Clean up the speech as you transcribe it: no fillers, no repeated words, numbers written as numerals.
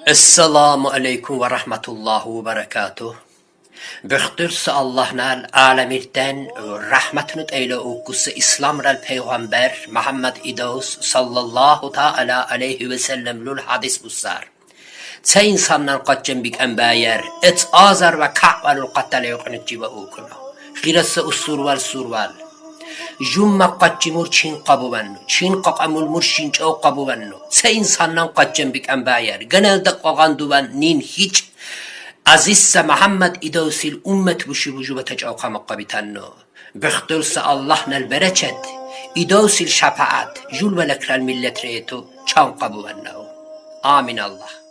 Esselamu aleyküm ve rahmetullahu ve berekatuh. Bühtürse Allah'ın alemirden rahmetini eyle okusu İslam rel peygamber Muhammed İdavus sallallahu ta'ala aleyhi ve sellemlül hadis bussar. Çe insanlar kaçın bik enbayer et azar ve ka'valul qattale yuqnitci ve okuna. Girası surval. Jumma qaccimur Çin qabuvannu. Çin qaqamul murşin çoğ qabuvannu. Çe insanlar kaçın bik enbayer. Genelde qagan duvan nin hiç azizse Muhammed İdavsil ümmet buşu ve tecavkama qabitannu. Bühtürse Allah'nel bereçet. İdavsil şafaat. Jul ve lekrel millet reyetu. Çan qabuvannu. Amin Allah.